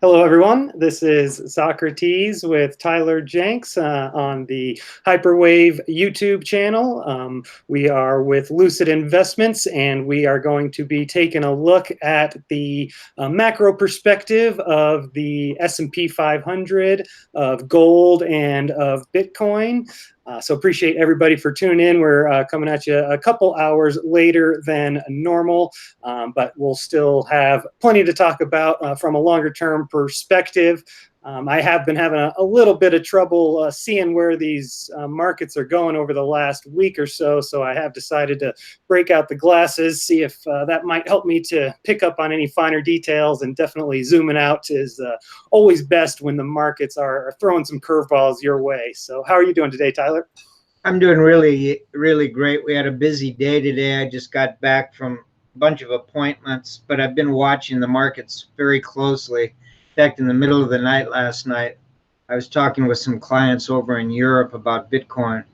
Hello, everyone. This is Socrates with Tyler Jenks on the Hyperwave YouTube channel. We are with Lucid Investments, and we are going to be taking a look at the macro perspective of the S&P 500, of gold, and of Bitcoin. So appreciate everybody for tuning in. We're coming at you a couple hours later than normal, but we'll still have plenty to talk about from a longer term perspective. I have been having a little bit of trouble seeing where these markets are going over the last week or so, so I have decided to break out the glasses, see if that might help me to pick up on any finer details, and definitely zooming out is always best when the markets are throwing some curveballs your way. So how are you doing today, Tyler? I'm doing really, really great. We had a busy day today. I just got back from a bunch of appointments, but I've been watching the markets very closely. In fact, in the middle of the night last night, I was talking with some clients over in Europe about Bitcoin.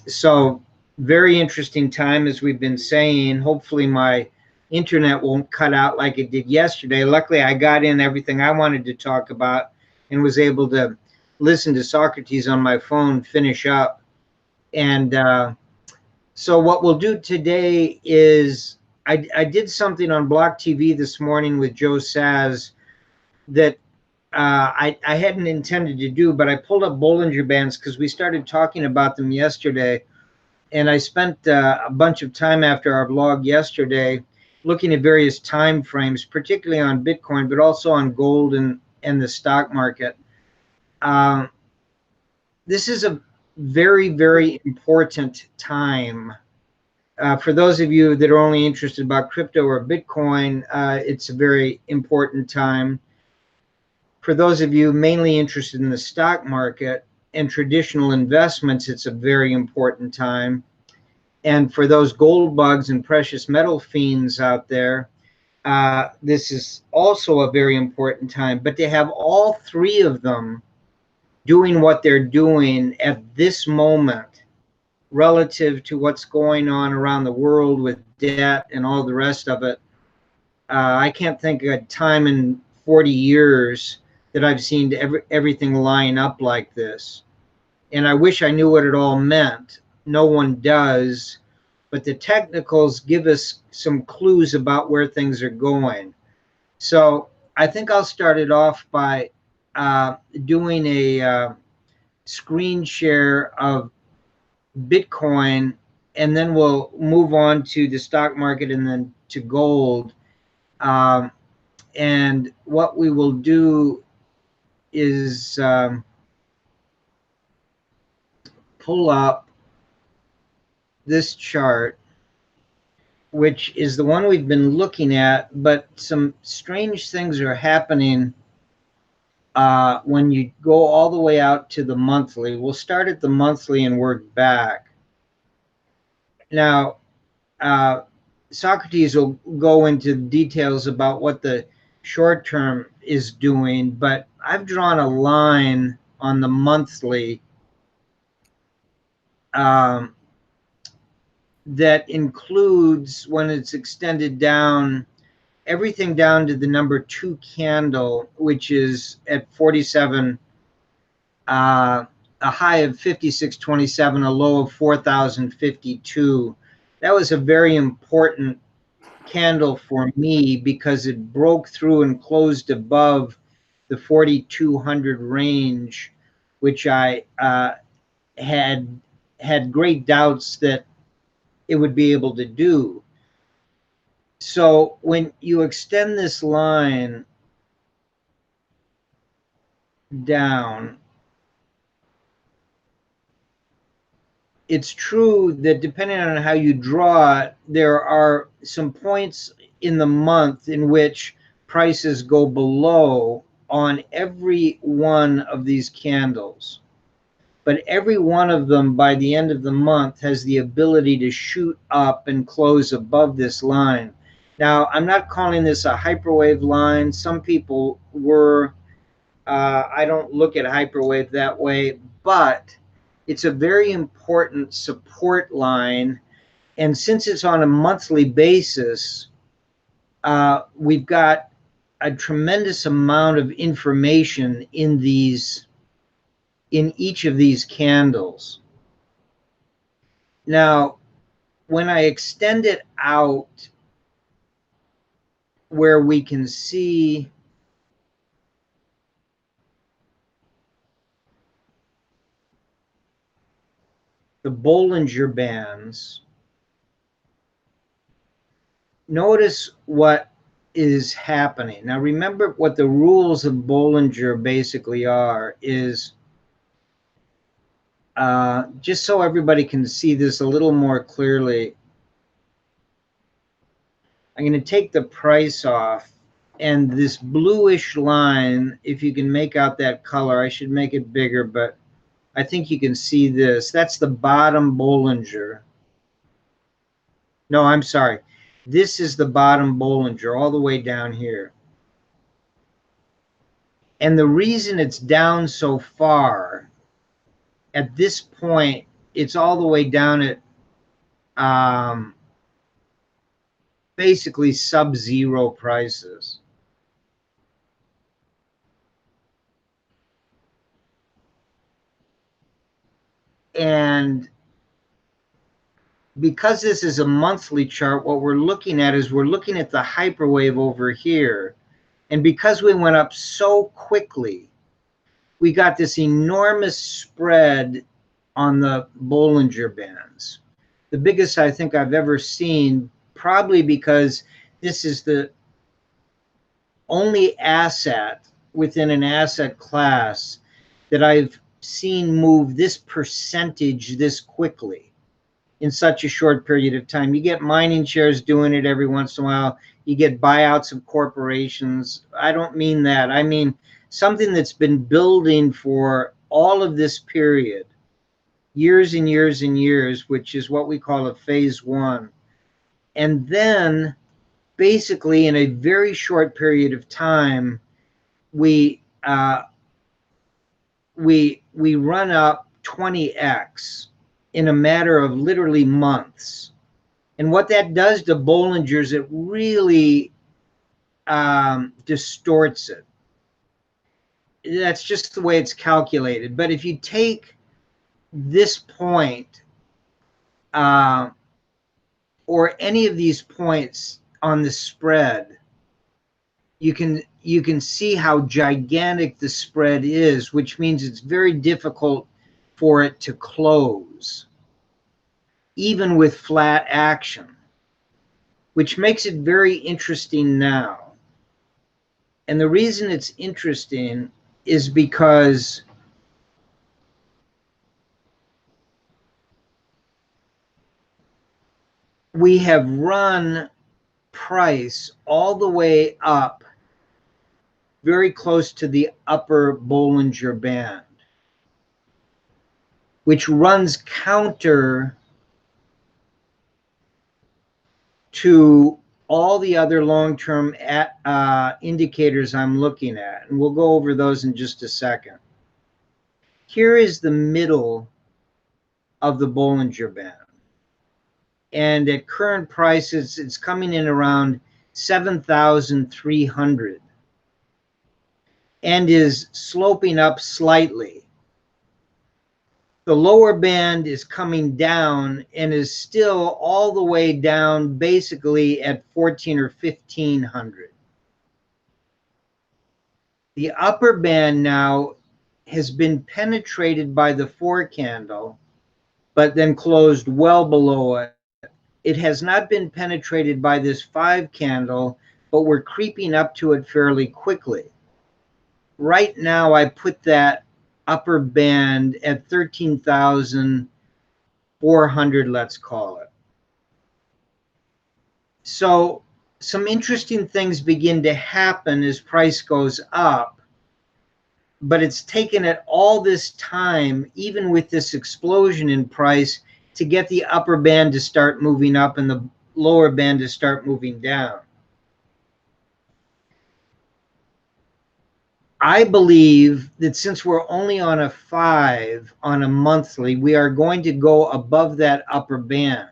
So very interesting time, as we've been saying. Hopefully my internet won't cut out like it did yesterday. Luckily, I got in everything I wanted to talk about and was able to listen to Socrates on my phone, finish up. And so what we'll do today is I did something on Block TV this morning with Joe Saz that I hadn't intended to do, but I pulled up Bollinger Bands because we started talking about them yesterday. And I spent a bunch of time after our blog yesterday looking at various time frames, particularly on Bitcoin, but also on gold and the stock market. This is a very, very important time. For those of you that are only interested about crypto or Bitcoin, it's a very important time. For those of you mainly interested in the stock market and traditional investments, it's a very important time. And for those gold bugs and precious metal fiends out there, this is also a very important time. But to have all three of them doing what they're doing at this moment relative to what's going on around the world with debt and all the rest of it, I can't think of a time in 40 years that I've seen everything line up like this. And I wish I knew what it all meant. No one does, but the technicals give us some clues about where things are going. So I think I'll start it off by doing a screen share of Bitcoin, and then we'll move on to the stock market and then to gold. And what we will do is pull up this chart, which is the one we've been looking at, but some strange things are happening when you go all the way out to the monthly. We'll start at the monthly and work back. Now, Socrates will go into details about what the short term is doing, but I've drawn a line on the monthly that includes, when it's extended down, everything down to the number 2 candle, which is at 47, a high of 56.27, a low of 4,052. That was a very important candle for me because it broke through and closed above the 4,200 range, which I had great doubts that it would be able to do. So when you extend this line down, it's true that depending on how you draw it, there are some points in the month in which prices go below on every one of these candles. But every one of them by the end of the month has the ability to shoot up and close above this line. Now, I'm not calling this a hyperwave line. Some people were. I don't look at hyperwave that way, but it's a very important support line. And since it's on a monthly basis, we've got a tremendous amount of information in each of these candles. Now, when I extend it out where we can see the Bollinger Bands, notice what is happening. Now remember what the rules of Bollinger basically are, is just so everybody can see this a little more clearly, I'm going to take the price off, and this bluish line, if you can make out that color, I should make it bigger, but I think you can see this. That's the bottom Bollinger. No, I'm sorry. This is the bottom Bollinger all the way down here. And the reason it's down so far, at this point, it's all the way down at basically sub-zero prices. And because this is a monthly chart, what we're looking at is we're looking at the hyperwave over here. And because we went up so quickly, we got this enormous spread on the Bollinger Bands. The biggest I think I've ever seen, probably because this is the only asset within an asset class that I've seen move this percentage this quickly in such a short period of time. You get mining shares doing it every once in a while. You get buyouts of corporations. I don't mean that. I mean something that's been building for all of this period, years and years and years, which is what we call a phase one. And then basically in a very short period of time, we run up 20x in a matter of literally months. And what that does to Bollinger's, it really distorts it. That's just the way it's calculated. But if you take this point or any of these points on the spread, you can see how gigantic the spread is, which means it's very difficult for it to close, even with flat action, which makes it very interesting now. And the reason it's interesting is because we have run price all the way up very close to the upper Bollinger Band, which runs counter to all the other long-term indicators I'm looking at. And we'll go over those in just a second. Here is the middle of the Bollinger Band. And at current prices, it's coming in around 7,300 and is sloping up slightly. The lower band is coming down and is still all the way down basically at 14 or 1,500. The upper band now has been penetrated by the 4 candle, but then closed well below it. It has not been penetrated by this 5 candle, but we're creeping up to it fairly quickly. Right now, I put that upper band at 13,400, let's call it. So some interesting things begin to happen as price goes up, but it's taken it all this time, even with this explosion in price, to get the upper band to start moving up and the lower band to start moving down. I believe that since we're only on a 5 on a monthly, we are going to go above that upper band.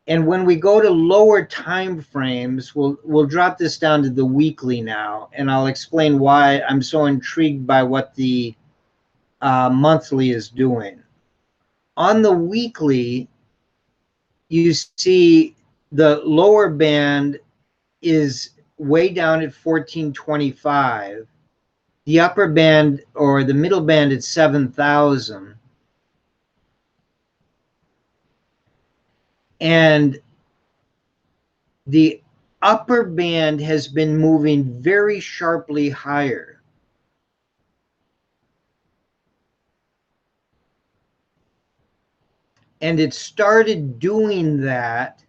And when we go to lower time frames, we'll drop this down to the weekly now, and I'll explain why I'm so intrigued by what the monthly is doing. On the weekly, you see the lower band is way down at 1425. The upper band or the middle band at 7,000. And the upper band has been moving very sharply higher. And it started doing that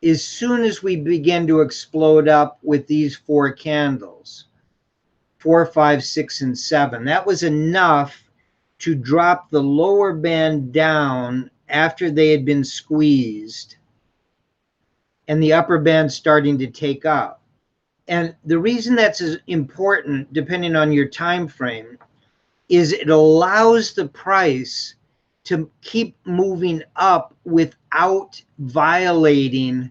as soon as we began to explode up with these 4 candles, 4, 5, 6, and 7. That was enough to drop the lower band down after they had been squeezed, and the upper band starting to take up. And the reason that's important, depending on your time frame, is it allows the price to keep moving up without violating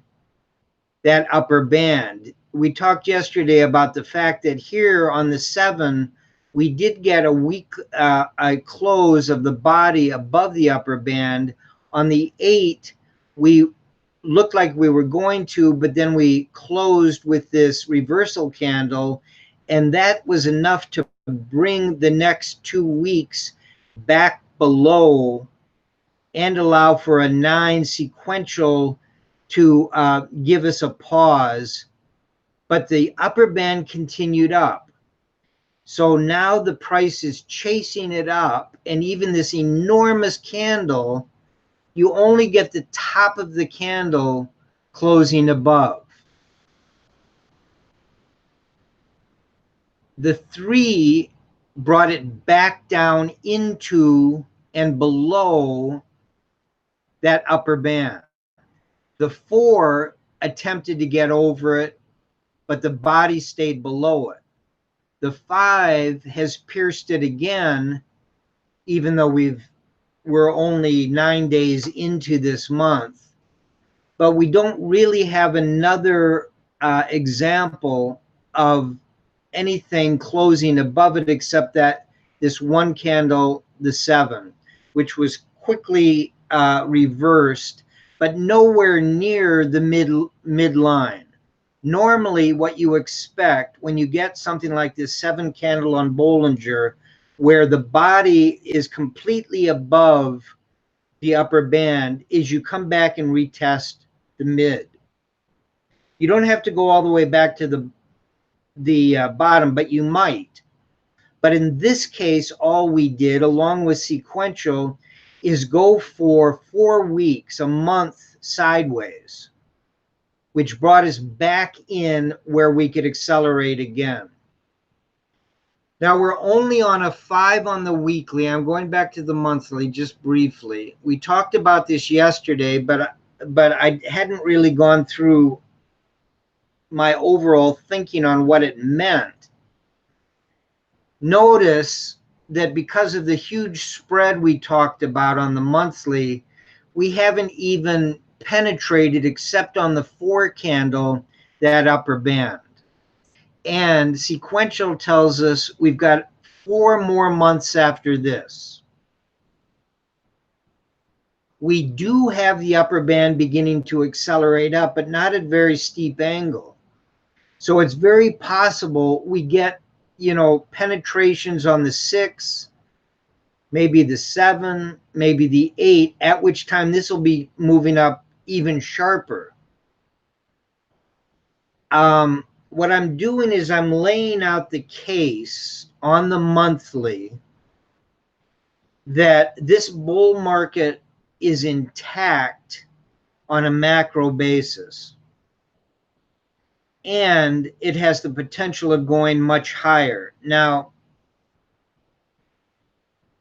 that upper band. We talked yesterday about the fact that here on the 7, we did get a close of the body above the upper band. On the 8, we looked like we were going to, but then we closed with this reversal candle, and that was enough to bring the next 2 weeks back below and allow for a 9 sequential to give us a pause. But the upper band continued up. So now the price is chasing it up, and even this enormous candle, you only get the top of the candle closing above. The 3 brought it back down into and below that upper band. The 4 attempted to get over it, but the body stayed below it. The 5 has pierced it again, even though we're only 9 days into this month. But we don't really have another example of anything closing above it except that this one candle, the 7, which was quickly reversed, but nowhere near the midline. Normally, what you expect when you get something like this 7 candle on Bollinger, where the body is completely above the upper band, is you come back and retest the mid. You don't have to go all the way back to the bottom, but you might. But in this case, all we did, along with sequential, is go for 4 weeks, a month sideways, which brought us back in where we could accelerate again. Now we're only on a 5 on the weekly. I'm going back to the monthly just briefly. We talked about this yesterday, but I hadn't really gone through my overall thinking on what it meant. Notice that because of the huge spread we talked about on the monthly, we haven't even penetrated, except on the 4 candle, that upper band. And sequential tells us we've got 4 more months after this. We do have the upper band beginning to accelerate up, but not at very steep angle. So it's very possible we get, penetrations on the 6, maybe the 7, maybe the 8, at which time this will be moving up even sharper. What I'm doing is I'm laying out the case on the monthly that this bull market is intact on a macro basis. And it has the potential of going much higher. Now,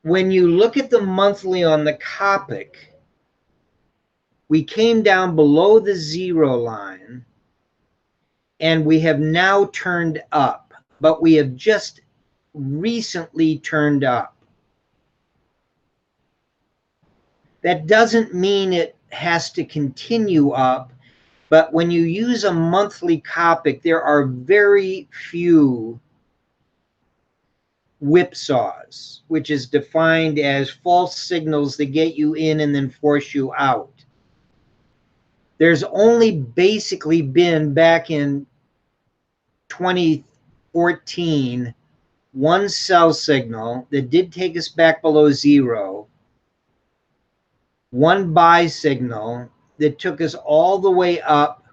when you look at the monthly on the Copic, we came down below the 0 line, and we have now turned up, but we have just recently turned up. That doesn't mean it has to continue up. But when you use a monthly Copic, there are very few whipsaws, which is defined as false signals that get you in and then force you out. There's only basically been, back in 2014, one sell signal that did take us back below zero, one buy signal that took us all the way up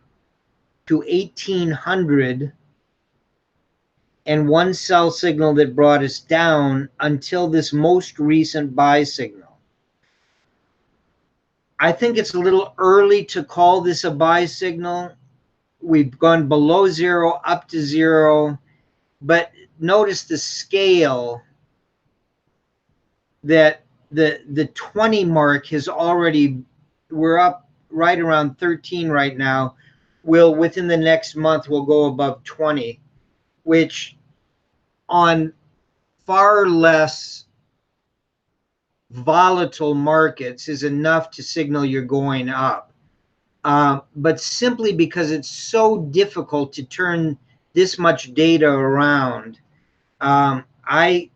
to 1800, and one sell signal that brought us down until this most recent buy signal. I think it's a little early to call this a buy signal. We've gone below zero, up to zero, but notice the scale that the 20 mark has already, we're up right around 13 right now. Will, within the next month, we'll go above 20, which on far less volatile markets is enough to signal you're going up. But simply because it's so difficult to turn this much data around, I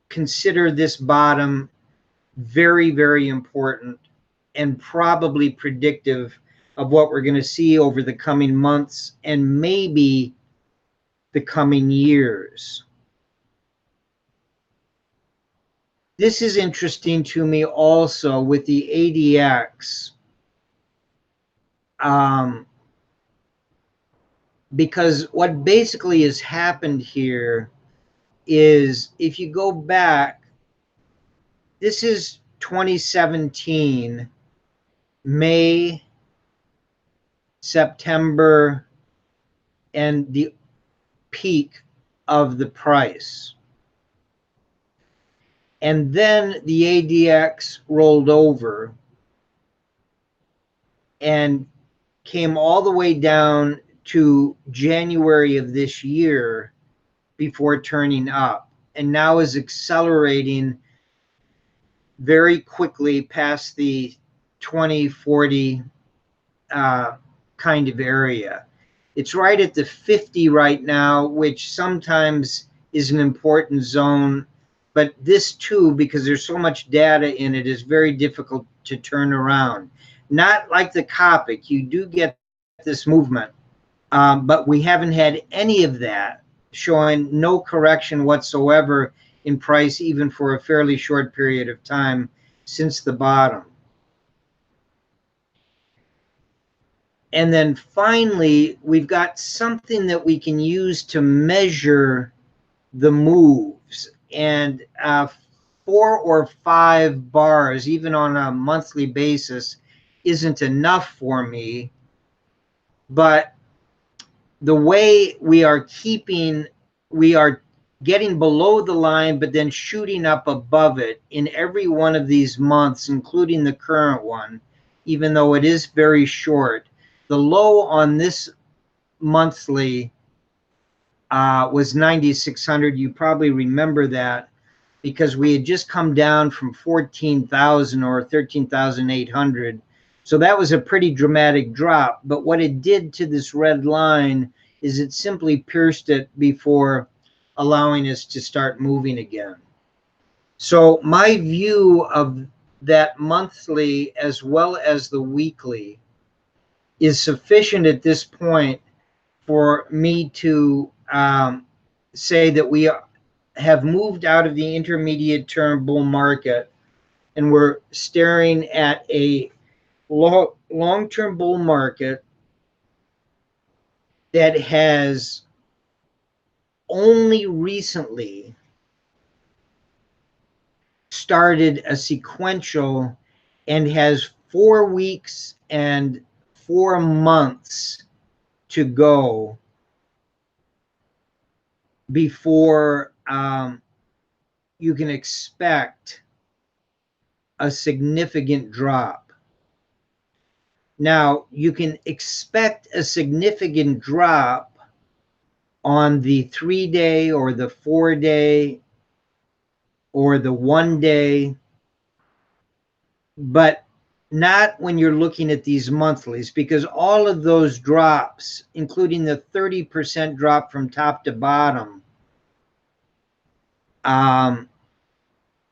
consider this bottom very, very important and probably predictive of what we're going to see over the coming months and maybe the coming years. This is interesting to me also with the ADX, because what basically has happened here is, if you go back, this is 2017, May, September, and the peak of the price. And then the ADX rolled over and came all the way down to January of this year before turning up, and now is accelerating very quickly past the 2040 kind of area. It's right at the 50 right now, which sometimes is an important zone, but this too, because there's so much data in it, is very difficult to turn around. Not like the Copic, you do get this movement, but we haven't had any of that, showing no correction whatsoever in price, even for a fairly short period of time since the bottom. And then finally, we've got something that we can use to measure the moves. And 4 or 5 bars, even on a monthly basis, isn't enough for me. But the way we are getting below the line, but then shooting up above it in every one of these months, including the current one, even though it is very short. The low on this monthly was 9,600. You probably remember that, because we had just come down from 14,000 or 13,800. So that was a pretty dramatic drop. But what it did to this red line is it simply pierced it before allowing us to start moving again. So my view of that monthly as well as the weekly is sufficient at this point for me to say that we have moved out of the intermediate term bull market, and we're staring at a long-term bull market that has only recently started a sequential and has 4 weeks and 4 months to go before you can expect a significant drop. Now, you can expect a significant drop on the 3-day or the 4-day or the 1-day, but not when you're looking at these monthlies, because all of those drops, including the 30% drop from top to bottom,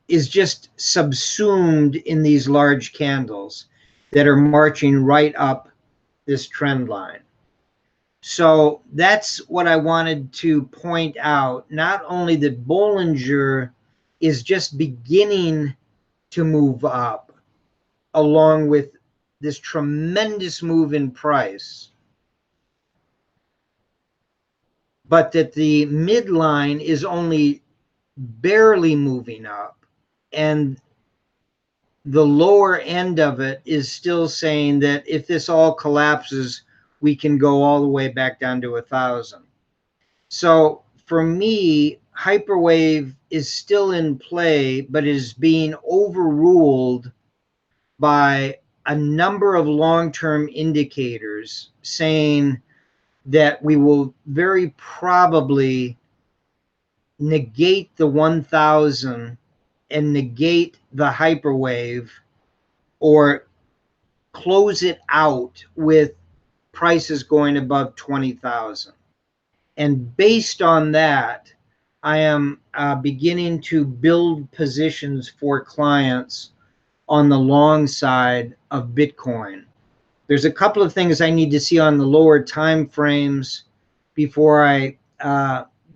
is just subsumed in these large candles that are marching right up this trend line. So that's what I wanted to point out. Not only that Bollinger is just beginning to move up along with this tremendous move in price, but that the midline is only barely moving up, and the lower end of it is still saying that if this all collapses, we can go all the way back down to 1,000. So for me, Hyperwave is still in play, but is being overruled by a number of long-term indicators saying that we will very probably negate the 1,000 and negate the hyperwave, or close it out with prices going above 20,000. And based on that, I am beginning to build positions for clients on the long side of Bitcoin. There's a couple of things I need to see on the lower time frames before I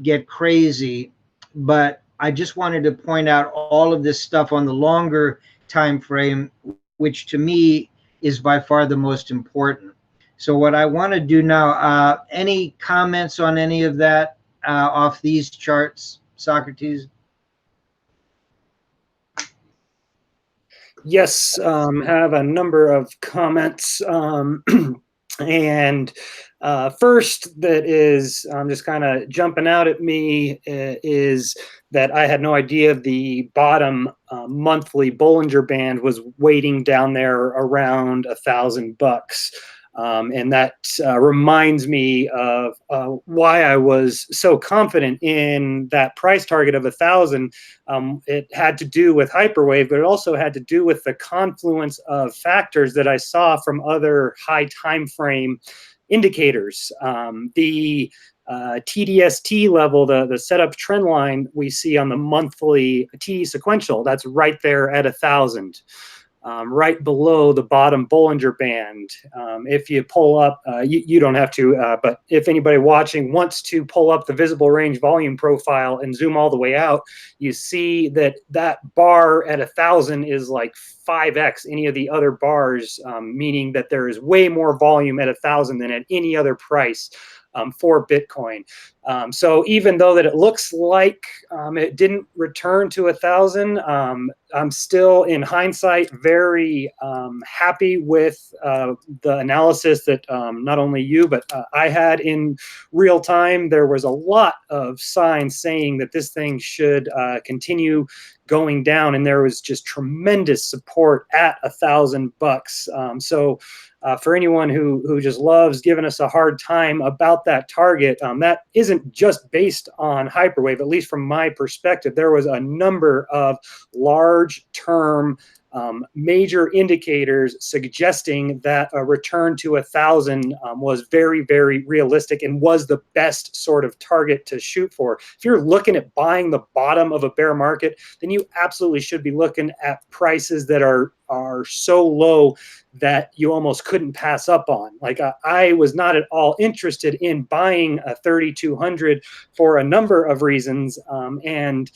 get crazy, but I just wanted to point out all of this stuff on the longer time frame, which to me is by far the most important. So what I want to do now, any comments on any of that off these charts, Socrates? Yes, have a number of comments. And first, that is just kind of jumping out at me is that I had no idea the bottom monthly Bollinger Band was waiting down there around $1,000. And that reminds me of why I was so confident in that price target of 1,000. It had to do with Hyperwave, but it also had to do with the confluence of factors that I saw from other high time frame indicators. The TDST level, the setup trend line we see on the monthly TD sequential, that's right there at 1,000. Right below the bottom Bollinger Band. If you pull up, you don't have to, but if anybody watching wants to pull up the visible range volume profile and zoom all the way out, you see that that bar at 1,000 is like 5x any of the other bars, meaning that there is way more volume at 1,000 than at any other price for Bitcoin. So even though that it looks like it didn't return to 1,000, I'm still, in hindsight, very happy with the analysis that not only you, but I had in real time. There was a lot of signs saying that this thing should continue going down, and there was just tremendous support at $1,000. So for anyone who just loves giving us a hard time about that target, that isn't just based on Hyperwave. At least from my perspective, there was a number of large-term major indicators suggesting that a return to 1,000 was very, very realistic and was the best sort of target to shoot for. If you're looking at buying the bottom of a bear market, then you absolutely should be looking at prices that are so low that you almost couldn't pass up on. Like I was not at all interested in buying a 3,200 for a number of reasons, and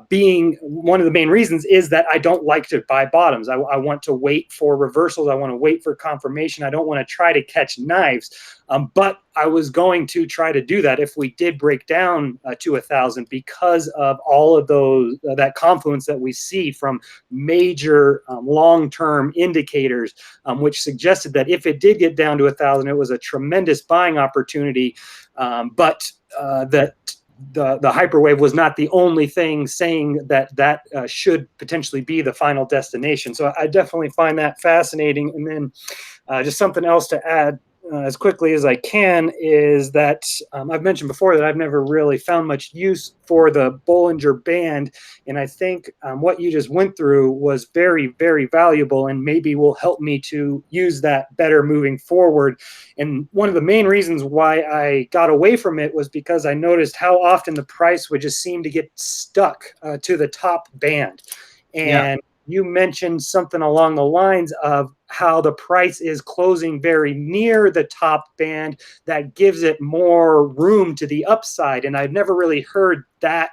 being one of the main reasons is that I don't like to buy bottoms. I want to wait for reversals. I want to wait for confirmation. I don't want to try to catch knives. But I was going to try to do that if we did break down to 1,000, because of all of those that confluence that we see from major long-term indicators, which suggested that if it did get down to 1,000, it was a tremendous buying opportunity. But that the Hyperwave was not the only thing saying that should potentially be the final destination. So I definitely find that fascinating. And then just something else to add as quickly as I can is that I've mentioned before that I've never really found much use for the Bollinger Band, and I think what you just went through was very, very valuable and maybe will help me to use that better moving forward. And one of the main reasons why I got away from it was because I noticed how often the price would just seem to get stuck to the top band. And you mentioned something along the lines of how the price is closing very near the top band that gives it more room to the upside. And I've never really heard that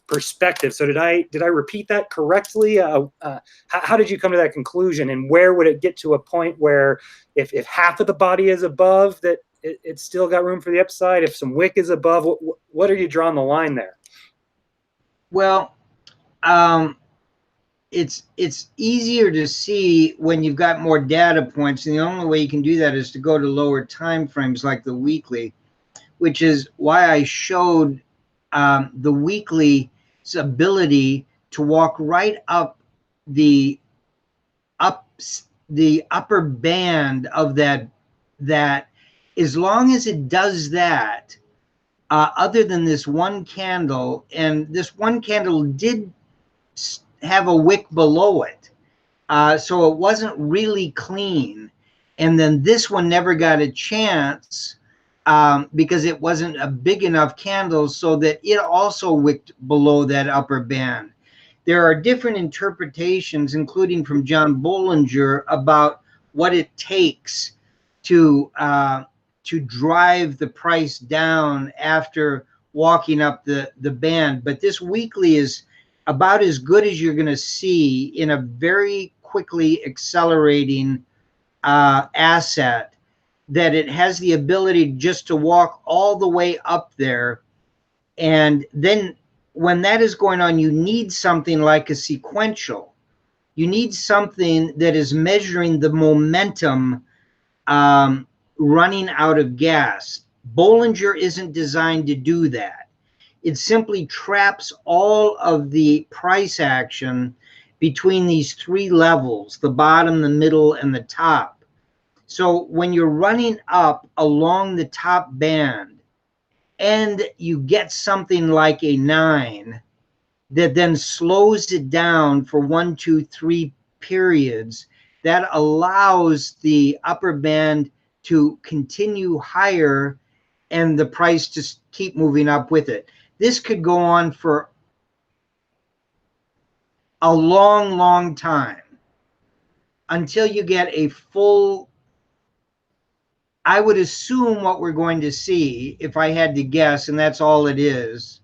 perspective. So did I repeat that correctly? How did you come to that conclusion? And where would it get to a point where if half of the body is above, that it's still got room for the upside? If some wick is above, what are you drawing the line there? Well, it's easier to see when you've got more data points, and the only way you can do that is to go to lower time frames like the weekly, which is why I showed the weekly's ability to walk right up the upper band of that as long as it does that, other than this one candle, and this one candle did have a wick below it. So it wasn't really clean. And then this one never got a chance because it wasn't a big enough candle so that it also wicked below that upper band. There are different interpretations, including from John Bollinger, about what it takes to drive the price down after walking up the band. But this weekly is about as good as you're going to see in a very quickly accelerating asset, that it has the ability just to walk all the way up there. And then when that is going on, you need something like a sequential. You need something that is measuring the momentum running out of gas. Bollinger isn't designed to do that. It simply traps all of the price action between these three levels, the bottom, the middle, and the top. So when you're running up along the top band and you get something like a 9 that then slows it down for 1, 2, 3 periods, that allows the upper band to continue higher and the price to keep moving up with it. This could go on for a long, long time until you get a full. I would assume what we're going to see, if I had to guess, and that's all it is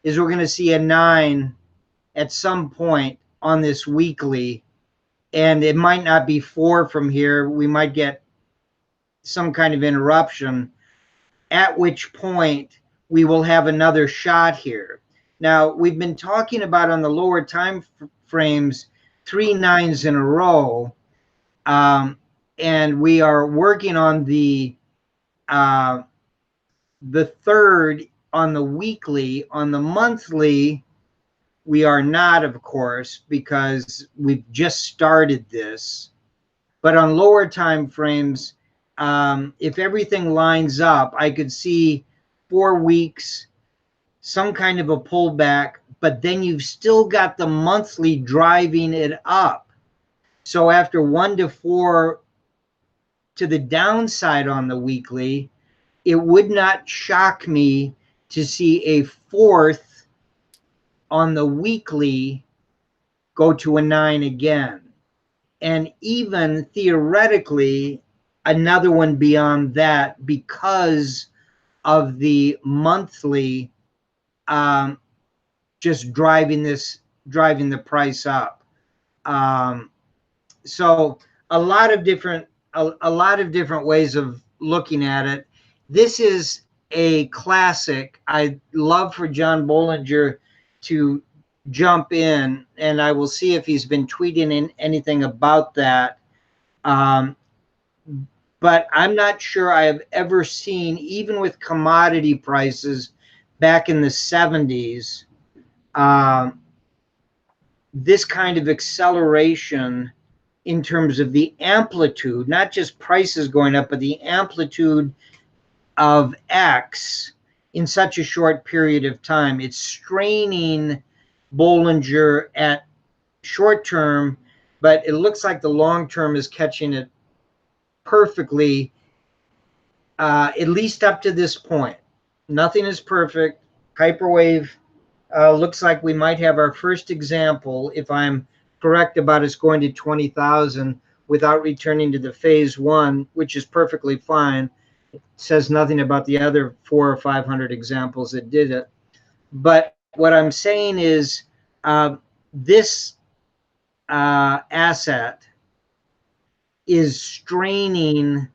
we're going to see a 9 at some point on this weekly, and it might not be 4 from here. We might get some kind of interruption, at which point we will have another shot here. Now, we've been talking about on the lower time frames 3 9s in a row, and we are working on the third on the weekly. On the monthly, we are not, of course, because we've just started this. But on lower time frames, if everything lines up, I could see 4 weeks, some kind of a pullback, but then you've still got the monthly driving it up. So after 1 to 4 to the downside on the weekly, it would not shock me to see a 4th on the weekly go to a 9 again. And even theoretically, another one beyond that, because of the monthly just driving the price up. So a lot of different ways of looking at it. This is a classic. I'd love for John Bollinger to jump in, and I will see if he's been tweeting anything about that. But I'm not sure I have ever seen, even with commodity prices back in the 70s, this kind of acceleration in terms of the amplitude, not just prices going up, but the amplitude of X in such a short period of time. It's straining Bollinger at short term, but it looks like the long term is catching it perfectly, at least up to this point. Nothing is perfect. Hyperwave looks like we might have our first example, if I'm correct about us going to 20,000 without returning to the phase one, which is perfectly fine. It says nothing about the other 400 or 500 examples that did it. But what I'm saying is this asset is straining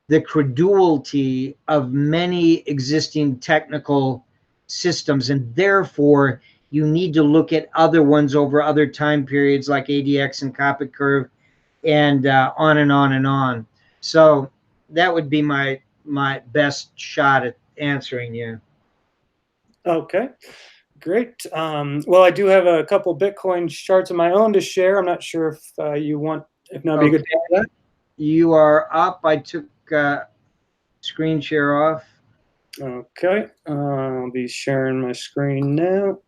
the credulity of many existing technical systems, and therefore you need to look at other ones over other time periods like ADX and Copy Curve, and on and on and on. So that would be my best shot at answering you. Okay, great. Well, I do have a couple Bitcoin charts of my own to share. I'm not sure if you want, if not be a good time for that. You are up. I took screen share off. Okay, I'll be sharing my screen now.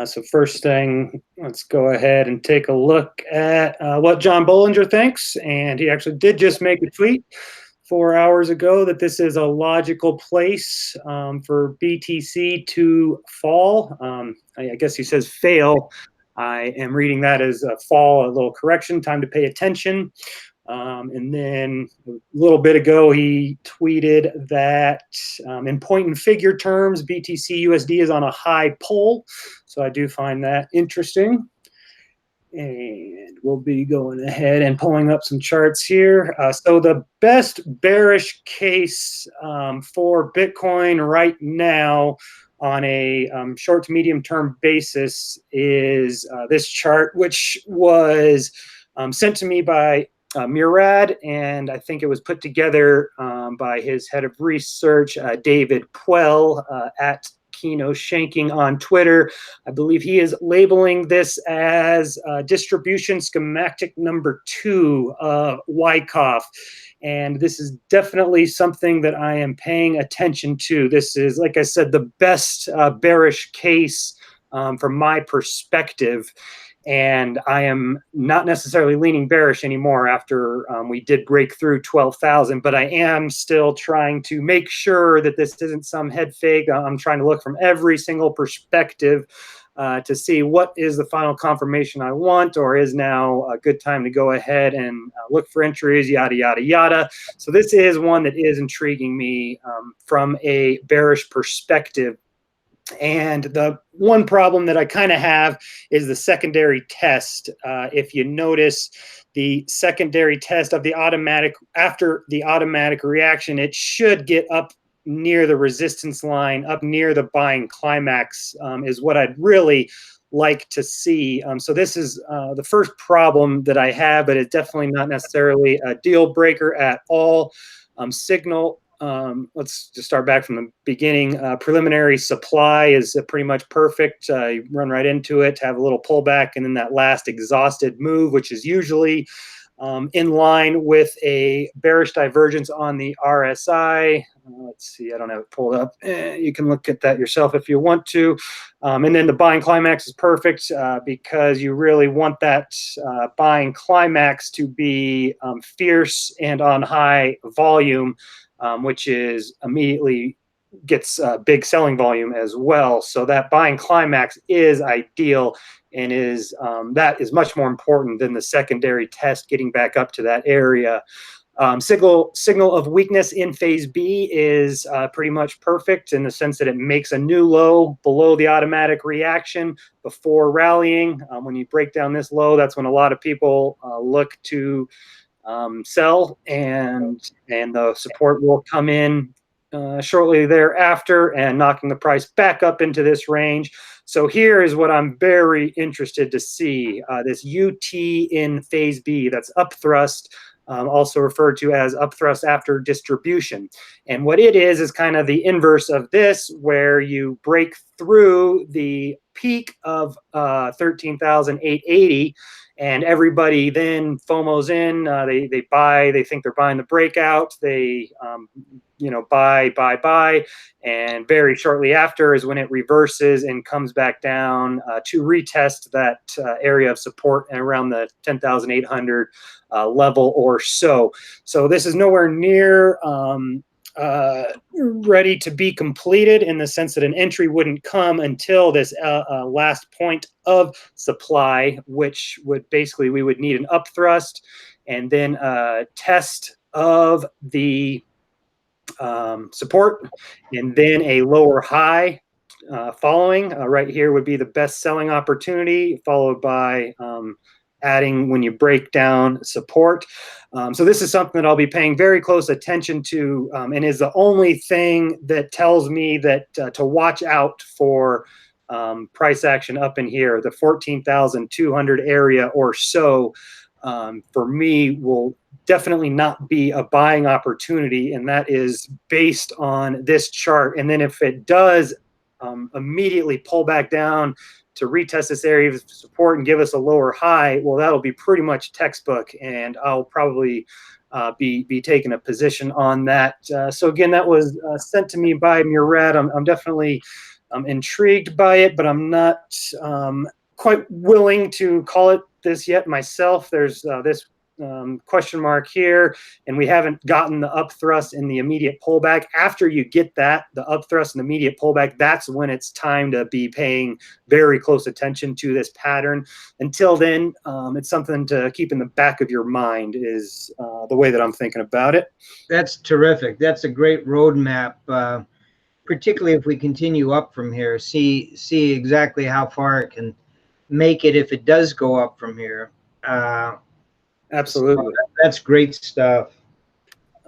So first thing, let's go ahead and take a look at what John Bollinger thinks. And he actually did just make a tweet 4 hours ago that this is a logical place for BTC to fall. I guess he says fail. I am reading that as a fall, a little correction, time to pay attention. And then a little bit ago, he tweeted that in point and figure terms, BTC USD is on a high pull. So I do find that interesting. And we'll be going ahead and pulling up some charts here. So the best bearish case for Bitcoin right now on a short to medium term basis is this chart, which was sent to me by Murad, and I think it was put together by his head of research, David Puel, at Kino Shanking on Twitter. I believe he is labeling this as distribution schematic number 2 of Wyckoff. And this is definitely something that I am paying attention to. This is, like I said, the best bearish case from my perspective. And I am not necessarily leaning bearish anymore after we did break through 12,000, but I am still trying to make sure that this isn't some head fake. I'm trying to look from every single perspective to see what is the final confirmation I want, or is now a good time to go ahead and look for entries, yada, yada, yada. So this is one that is intriguing me from a bearish perspective. And the one problem that I kind of have is the secondary test. If you notice the secondary test of the automatic, after the automatic reaction, it should get up near the resistance line, up near the buying climax, is what I'd really like to see. So this is the first problem that I have, but it's definitely not necessarily a deal breaker at all. Signal. Let's just start back from the beginning. Preliminary supply is pretty much perfect. You run right into it, have a little pullback, and then that last exhausted move, which is usually in line with a bearish divergence on the RSI. Let's see, I don't have it pulled up. You can look at that yourself if you want to. And then the buying climax is perfect because you really want that buying climax to be fierce and on high volume, which is immediately gets big selling volume as well. So that buying climax is ideal, and is that is much more important than the secondary test getting back up to that area. Signal of weakness in phase B is pretty much perfect in the sense that it makes a new low below the automatic reaction before rallying. When you break down this low, that's when a lot of people look to sell, and the support will come in shortly thereafter and knocking the price back up into this range. So here is what I'm very interested to see, this UT in phase B, that's up thrust, also referred to as up thrust after distribution. And what it is kind of the inverse of this, where you break through the peak of 13,880 and everybody then FOMOs in. They buy. They think they're buying the breakout. They buy, and very shortly after is when it reverses and comes back down to retest that area of support around the 10,800 level or so. So this is nowhere near ready to be completed, in the sense that an entry wouldn't come until this last point of supply, which would basically, we would need an up thrust and then a test of the support, and then a lower high following. Right here would be the best selling opportunity, followed by adding when you break down support. So this is something that I'll be paying very close attention to, and is the only thing that tells me that to watch out for price action up in here. The 14,200 area or so, for me, will definitely not be a buying opportunity, and that is based on this chart. And then if it does immediately pull back down to retest this area of support and give us a lower high, well, that'll be pretty much textbook, and I'll probably be taking a position on that. So again, that was sent to me by Murad. I'm definitely intrigued by it, but I'm not quite willing to call it this yet myself. There's this question mark here, and we haven't gotten the up thrust in the immediate pullback. After you get that, the up thrust and immediate pullback, that's when it's time to be paying very close attention to this pattern. Until then, it's something to keep in the back of your mind, is the way that I'm thinking about it. That's terrific. That's a great roadmap, particularly if we continue up from here. See exactly how far it can make it if it does go up from here. Absolutely. So that's great stuff.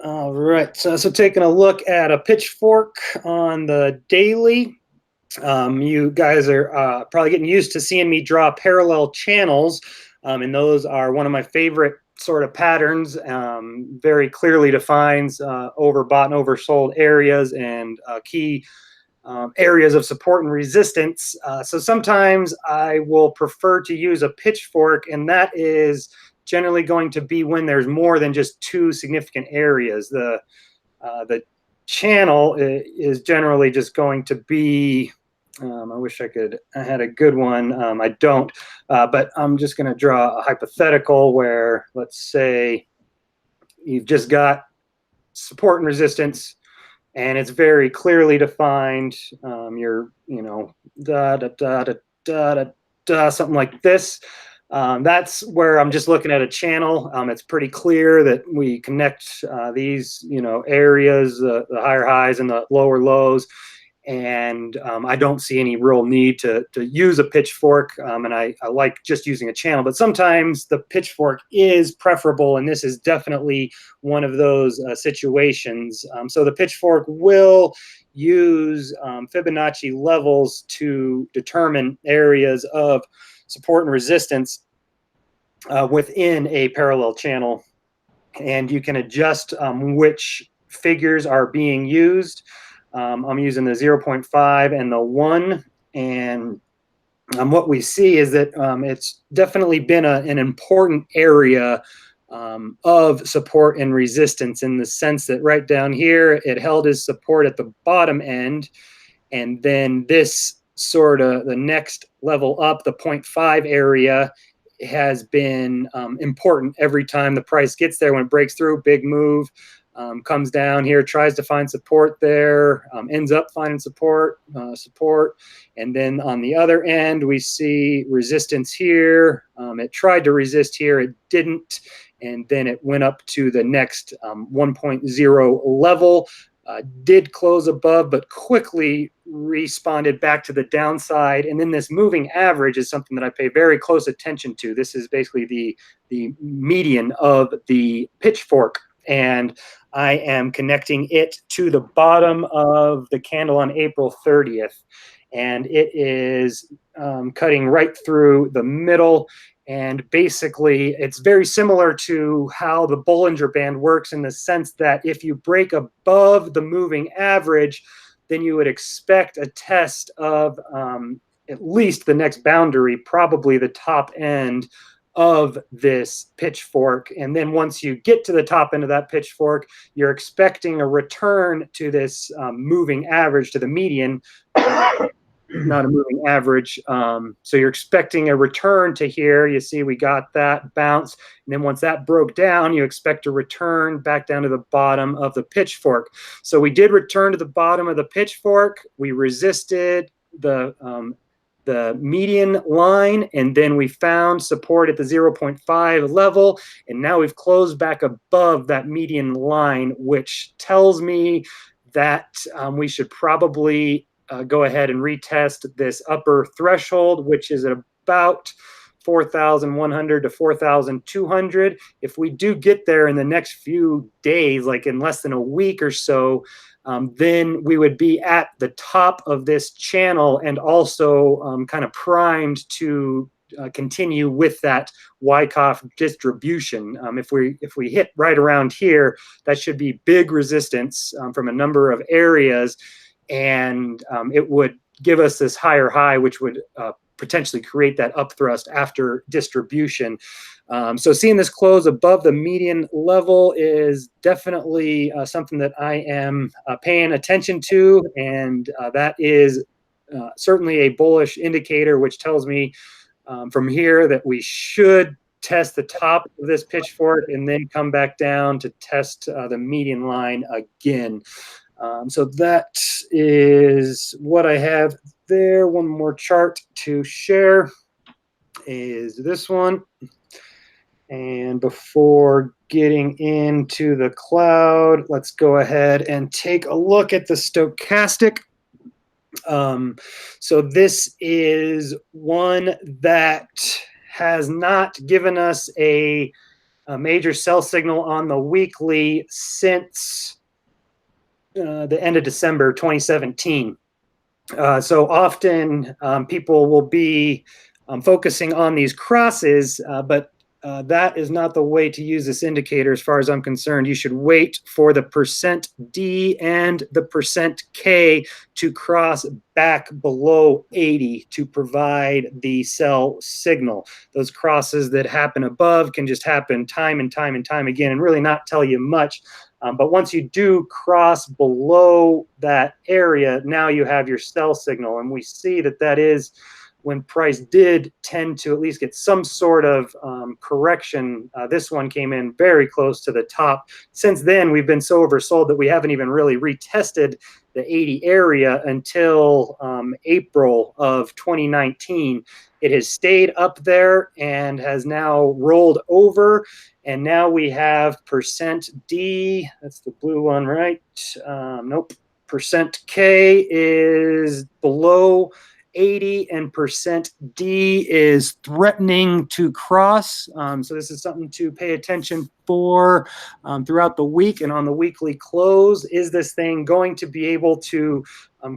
All right. So taking a look at a pitchfork on the daily. You guys are probably getting used to seeing me draw parallel channels, and those are one of my favorite sort of patterns. Very clearly defines overbought and oversold areas and key areas of support and resistance. So sometimes I will prefer to use a pitchfork, and that is generally going to be when there's more than just two significant areas. The channel is generally just going to be, I wish I had a good one. I don't, but I'm just going to draw a hypothetical where, let's say you've just got support and resistance, and it's very clearly defined. You're, something like this. That's where I'm just looking at a channel. It's pretty clear that we connect these, areas, the higher highs and the lower lows. And I don't see any real need to use a pitchfork, and I like just using a channel. But sometimes the pitchfork is preferable, and this is definitely one of those situations. So the pitchfork will use Fibonacci levels to determine areas of support and resistance within a parallel channel, and you can adjust which figures are being used. I'm using the 0.5 and the 1, and what we see is that it's definitely been an important area of support and resistance, in the sense that right down here it held as support at the bottom end, and then this sort of the next level up, the 0.5 area, has been important every time the price gets there. When it breaks through, big move. Comes down here, tries to find support there, ends up finding support, and then on the other end we see resistance here. It tried to resist here, it didn't, and then it went up to the next 1.0 level. Did close above, but quickly responded back to the downside. And then this moving average is something that I pay very close attention to. This is basically the median of the pitchfork, and I am connecting it to the bottom of the candle on April 30th. And it is cutting right through the middle. And basically, it's very similar to how the Bollinger Band works, in the sense that if you break above the moving average, then you would expect a test of at least the next boundary, probably the top end of this pitchfork. And then once you get to the top end of that pitchfork, you're expecting a return to this moving average, to the median, not a moving average. So you're expecting a return to here. You see we got that bounce. And then once that broke down, you expect a return back down to the bottom of the pitchfork. So we did return to the bottom of the pitchfork. We resisted the median line, and then we found support at the 0.5 level, and now we've closed back above that median line, which tells me that we should probably go ahead and retest this upper threshold, which is at about 4,100 to 4,200. If we do get there in the next few days, like in less than a week or so, then we would be at the top of this channel and also kind of primed to continue with that Wyckoff distribution. If we hit right around here, that should be big resistance from a number of areas, and it would give us this higher high, which would potentially create that upthrust after distribution. So seeing this close above the median level is definitely something that I am paying attention to, and that is certainly a bullish indicator, which tells me from here that we should test the top of this pitchfork and then come back down to test the median line again. So that is what I have there. One more chart to share is this one. And before getting into the cloud, let's go ahead and take a look at the stochastic. So this is one that has not given us a major sell signal on the weekly since the end of December 2017. So often people will be focusing on these crosses, but that is not the way to use this indicator as far as I'm concerned. You should wait for the percent D and the percent K to cross back below 80 to provide the sell signal. Those crosses that happen above can just happen time and time and time again and really not tell you much. But once you do cross below that area, now you have your sell signal. And we see that that is when price did tend to at least get some sort of correction. This one came in very close to the top. Since then, we've been so oversold that we haven't even really retested the 80 area until April of 2019. It has stayed up there and has now rolled over. And now we have percent D, that's the blue one, right? Nope. Percent K is below 80 and percent D is threatening to cross. So this is something to pay attention for throughout the week and on the weekly close. Is this thing going to be able to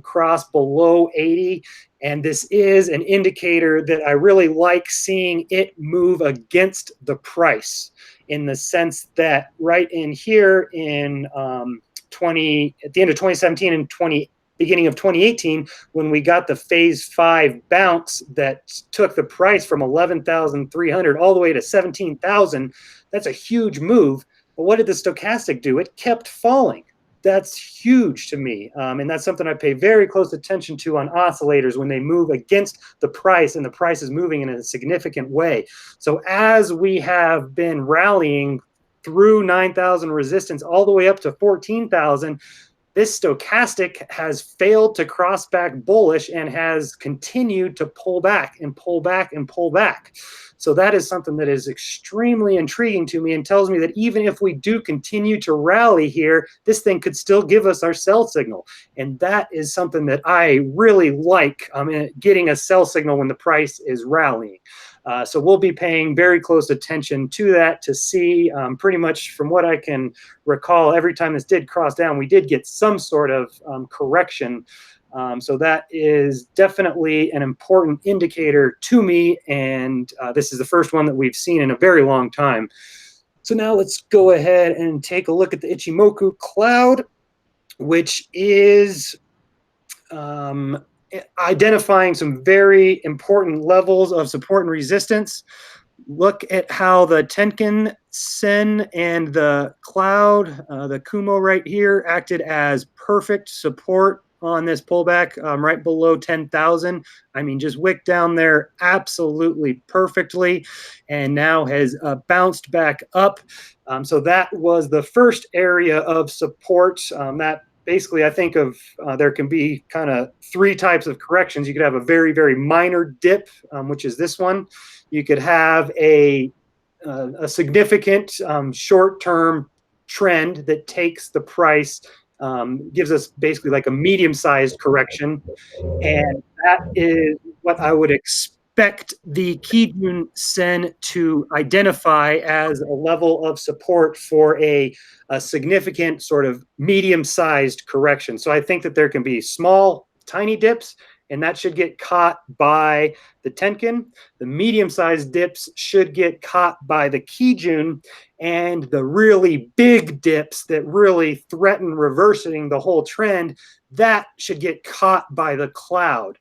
cross below 80? And this is an indicator that I really like seeing it move against the price, in the sense that right in here in at the end of 2017 and beginning of 2018, when we got the phase 5 bounce that took the price from 11,300 all the way to 17,000, that's a huge move. But what did the stochastic do? It kept falling. That's huge to me. And that's something I pay very close attention to on oscillators when they move against the price and the price is moving in a significant way. So as we have been rallying through 9,000 resistance all the way up to 14,000, this stochastic has failed to cross back bullish and has continued to pull back and pull back and pull back. So that is something that is extremely intriguing to me and tells me that even if we do continue to rally here, this thing could still give us our sell signal. And that is something that I really like, getting a sell signal when the price is rallying. So we'll be paying very close attention to that to see, pretty much from what I can recall, every time this did cross down, we did get some sort of correction. So that is definitely an important indicator to me, and this is the first one that we've seen in a very long time. So now let's go ahead and take a look at the Ichimoku cloud, which is identifying some very important levels of support and resistance. look at how the Tenkan Sen and the Cloud, the Kumo right here, acted as perfect support on this pullback right below 10,000. I mean, just wicked down there absolutely perfectly, and now has bounced back up. So that was the first area of support. That basically, I think of there can be kind of three types of corrections. You could have a very, very minor dip, which is this one. You could have a significant short-term trend that takes the price, gives us basically like a medium-sized correction. And that is what I would expect the Kijun Sen to identify as a level of support for a significant sort of medium-sized correction. So I think that there can be small, tiny dips, and that should get caught by the Tenkan. The medium-sized dips should get caught by the Kijun, and the really big dips that really threaten reversing the whole trend, that should get caught by the Cloud.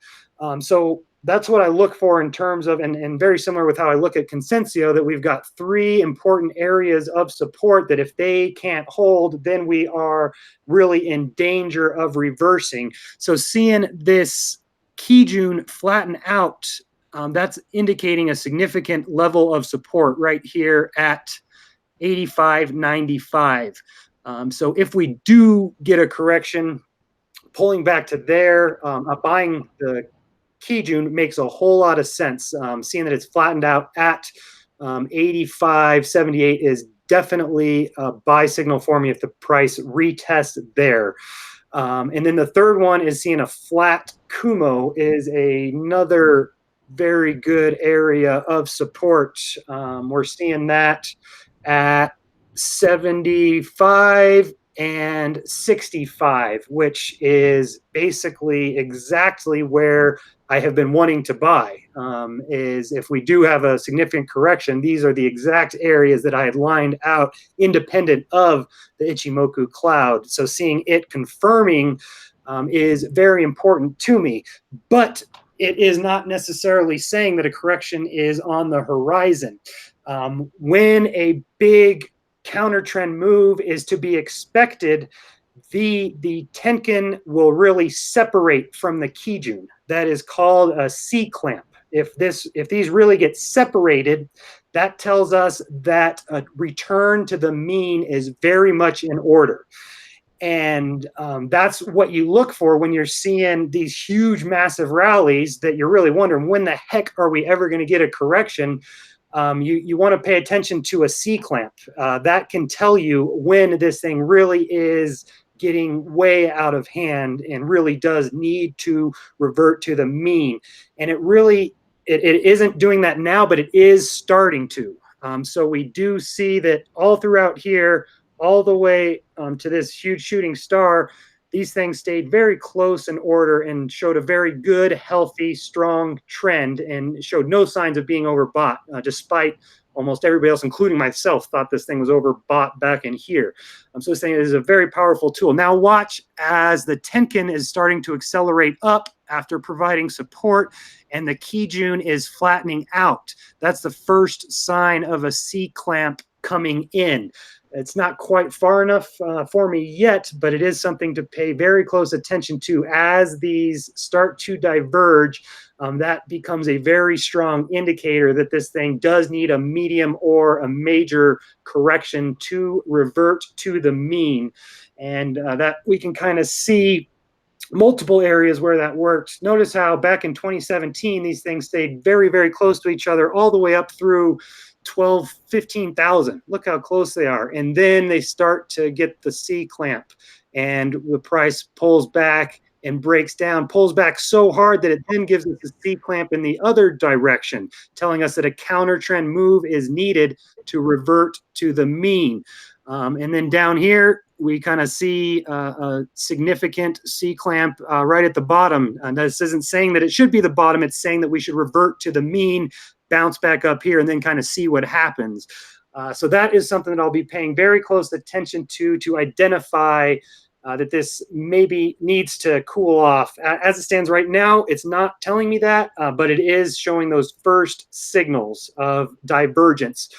So that's what I look for in terms of, and very similar with how I look at Consensio, that we've got three important areas of support that if they can't hold, then we are really in danger of reversing. So seeing this Kijun flatten out, that's indicating a significant level of support right here at 85.95. So if we do get a correction, pulling back to there, buying the Kijun makes a whole lot of sense. Seeing that it's flattened out at 85.78 is definitely a buy signal for me if the price retests there. And then the third one is seeing a flat Kumo is another very good area of support. We're seeing that at 75 and 65, which is basically exactly where I have been wanting to buy. Is if we do have a significant correction, these are the exact areas that I had lined out independent of the Ichimoku Cloud. So seeing it confirming is very important to me, but it is not necessarily saying that a correction is on the horizon. When a big counter trend move is to be expected, the Tenkan will really separate from the Kijun. That is called a C clamp. If these really get separated, that tells us that a return to the mean is very much in order. And that's what you look for when you're seeing these huge, massive rallies that you're really wondering, when the heck are we ever going to get a correction? You want to pay attention to a C clamp. That can tell you when this thing really is getting way out of hand and really does need to revert to the mean. And it really, it isn't doing that now, but it is starting to. So we do see that all throughout here, all the way to this huge shooting star, these things stayed very close in order and showed a very good, healthy, strong trend and showed no signs of being overbought, despite almost everybody else, including myself, thought this thing was overbought back in here. So this thing is a very powerful tool. Now watch as the Tenkan is starting to accelerate up after providing support and the Kijun is flattening out. That's the first sign of a C clamp coming in. It's not quite far enough for me yet, but it is something to pay very close attention to as these start to diverge. That becomes a very strong indicator that this thing does need a medium or a major correction to revert to the mean. And that we can kind of see multiple areas where that works. Notice how back in 2017, these things stayed very, very close to each other all the way up through 12, 15,000. Look how close they are. And then they start to get the C clamp and the price pulls back and breaks down, pulls back so hard that it then gives us a C clamp in the other direction, telling us that a counter trend move is needed to revert to the mean. And then down here, we kind of see a significant C clamp right at the bottom. And this isn't saying that it should be the bottom. It's saying that we should revert to the mean, bounce back up here, and then kind of see what happens. So that is something that I'll be paying very close attention to identify that this maybe needs to cool off. As it stands right now, it's not telling me that, but it is showing those first signals of divergence.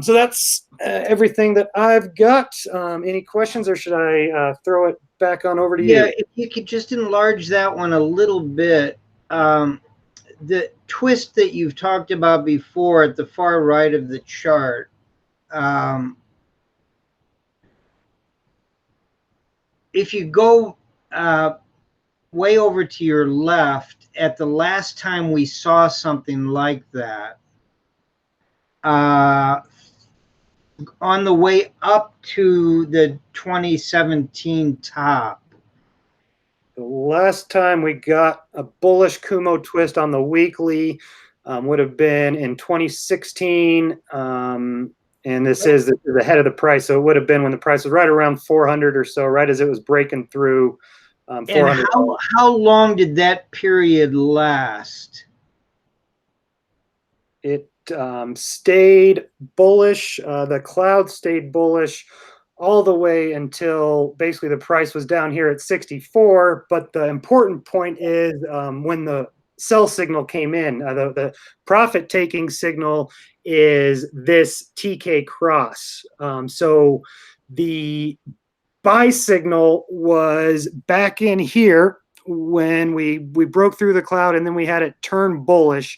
So that's everything that I've got. Any questions, or should I throw it back on over to you? Yeah, if you could just enlarge that one a little bit. The twist that you've talked about before at the far right of the chart, if you go way over to your left, at the last time we saw something like that, on the way up to the 2017 top. The last time we got a bullish Kumo twist on the weekly would have been in 2016. And this is ahead of the price. So it would have been when the price was right around 400 or so, right as it was breaking through 400. And how long did that period last? It stayed bullish. The cloud stayed bullish all the way until basically the price was down here at 64. But the important point is when the sell signal came in, the profit taking signal is this TK cross. So the buy signal was back in here when we broke through the cloud, and then we had it turn bullish.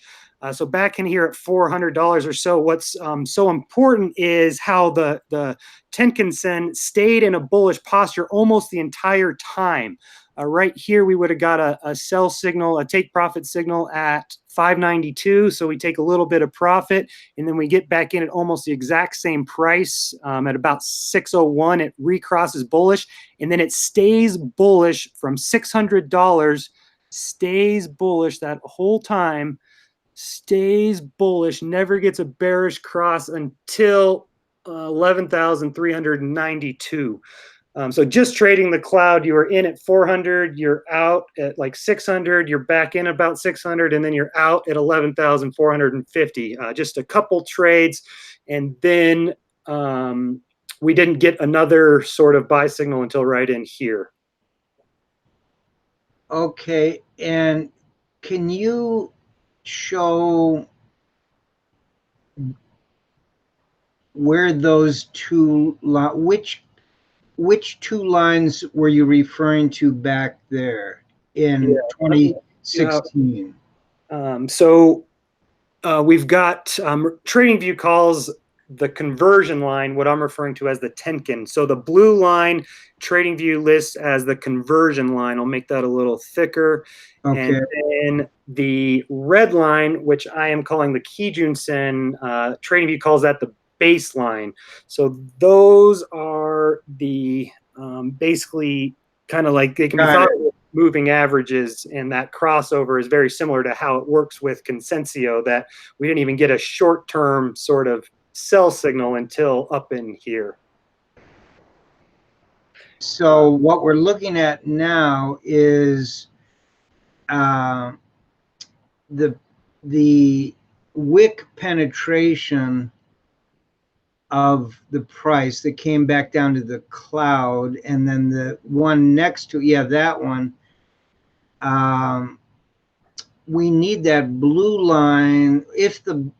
So back in here at $400 or so, what's so important is how the Tenkan-sen stayed in a bullish posture almost the entire time. Right here, we would have got a sell signal, a take profit signal at 592. So we take a little bit of profit, and then we get back in at almost the exact same price at about 601. It recrosses bullish, and then it stays bullish from $600, stays bullish that whole time. Stays bullish, never gets a bearish cross until 11,392. So just trading the cloud, you were in at 400, you're out at like 600, you're back in about 600, and then you're out at 11,450. Just a couple trades, and then we didn't get another sort of buy signal until right in here. Okay, and can you show where those two which two lines were you referring to back there in 2016? So we've got TradingView calls the conversion line what I'm referring to as the Tenkan. So the blue line, TradingView lists as the conversion line. I'll make that a little thicker. Okay. And then the red line, which I am calling the Kijun-sen, TradingView calls that the baseline. So those are the basically kind of like they can be thought of moving averages, and that crossover is very similar to how it works with Consensio, that we didn't even get a short-term sort of sell signal until up in here. So what we're looking at now is the wick penetration of the price that came back down to the cloud, and then the one next to, yeah, that one. We need that blue line. If the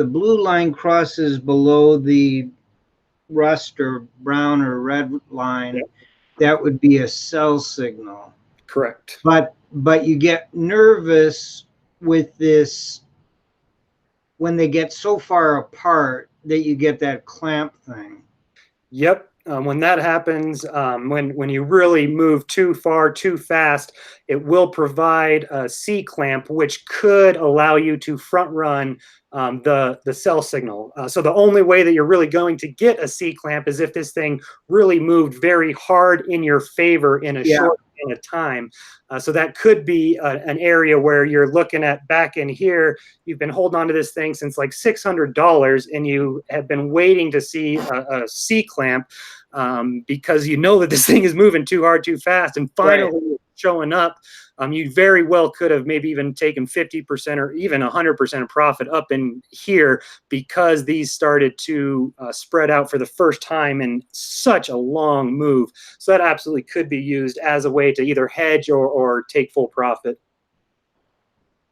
blue line crosses below the rust or brown or red line, yep, that would be a sell signal. Correct. But you get nervous with this when they get so far apart that you get that clamp thing. Yep. When that happens, when you really move too far, too fast, it will provide a C clamp, which could allow you to front run the sell signal. So the only way that you're really going to get a C clamp is if this thing really moved very hard in your favor in a short amount of time. So that could be an area where you're looking at back in here. You've been holding on to this thing since like $600, and you have been waiting to see a C clamp. because you know that this thing is moving too hard, too fast, and finally Right. showing up. You very well could have maybe even taken 50% or even 100% of profit up in here, because these started to spread out for the first time in such a long move. So that absolutely could be used as a way to either hedge or take full profit.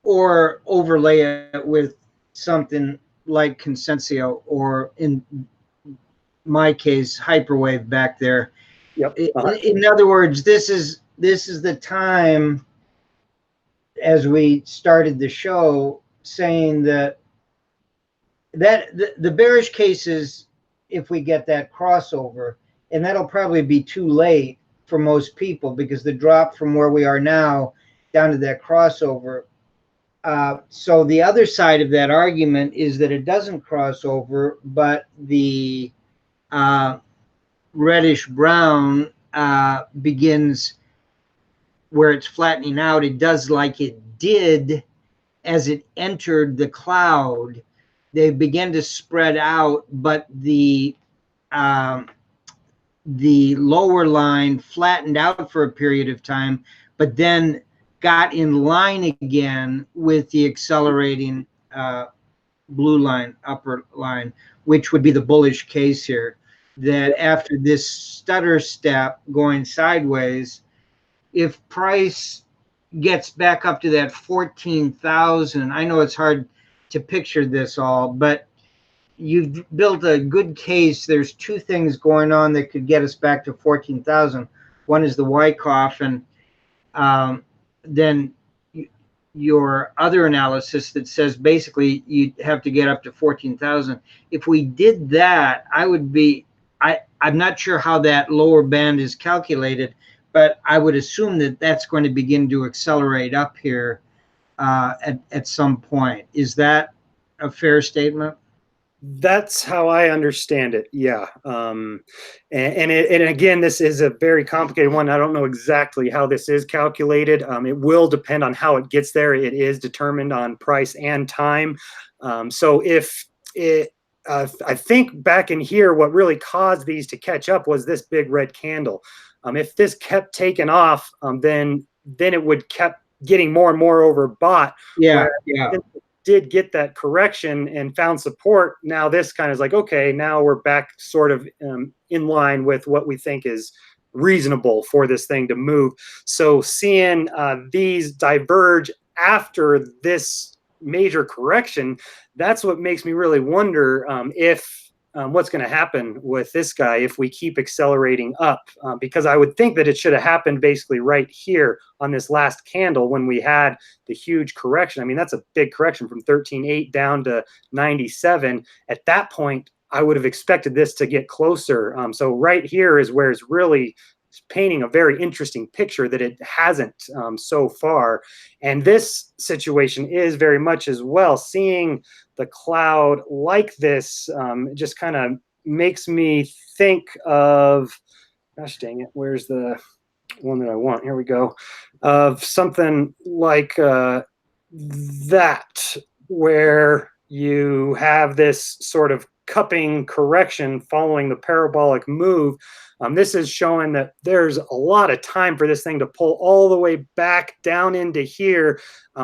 Or overlay it with something like Consensio, or in my case, Hyperwave back there. Yep. In other words, this is the time, as we started the show, saying that the bearish case is if we get that crossover, and that'll probably be too late for most people, because the drop from where we are now down to that crossover. So the other side of that argument is that it doesn't cross over, but the reddish brown begins where it's flattening out. It does like it did as it entered the cloud. They begin to spread out, but the lower line flattened out for a period of time, but then got in line again with the accelerating blue line, upper line, which would be the bullish case here. That after this stutter step going sideways, if price gets back up to that 14,000, I know it's hard to picture this all, but you've built a good case. There's two things going on that could get us back to 14,000. One is the Wyckoff, and then your other analysis that says basically you have to get up to 14,000. If we did that, I'm not sure how that lower band is calculated, but I would assume that that's going to begin to accelerate up here at some point. Is that a fair statement? That's how I understand it. Yeah. And again, this is a very complicated one. I don't know exactly how this is calculated. It will depend on how it gets there. It is determined on price and time. So if it, I think back in here, what really caused these to catch up was this big red candle. If this kept taking off, then it would kept getting more and more overbought. Yeah. Yeah. Did get that correction and found support. Now this kind of is like, okay, now we're back sort of in line with what we think is reasonable for this thing to move. So seeing these diverge after this major correction, that's what makes me really wonder if what's going to happen with this guy if we keep accelerating up, because I would think that it should have happened basically right here on this last candle when we had the huge correction. I mean, that's a big correction from 13.8 down to 97. At that point, I would have expected this to get closer. So right here is where it's really painting a very interesting picture that it hasn't so far. And this situation is very much as well. Seeing the cloud like this just kind of makes me think of, gosh dang it, where's the one that I want? Here we go. Of something like that, where you have this sort of cupping correction following the parabolic move. This is showing that there's a lot of time for this thing to pull all the way back down into here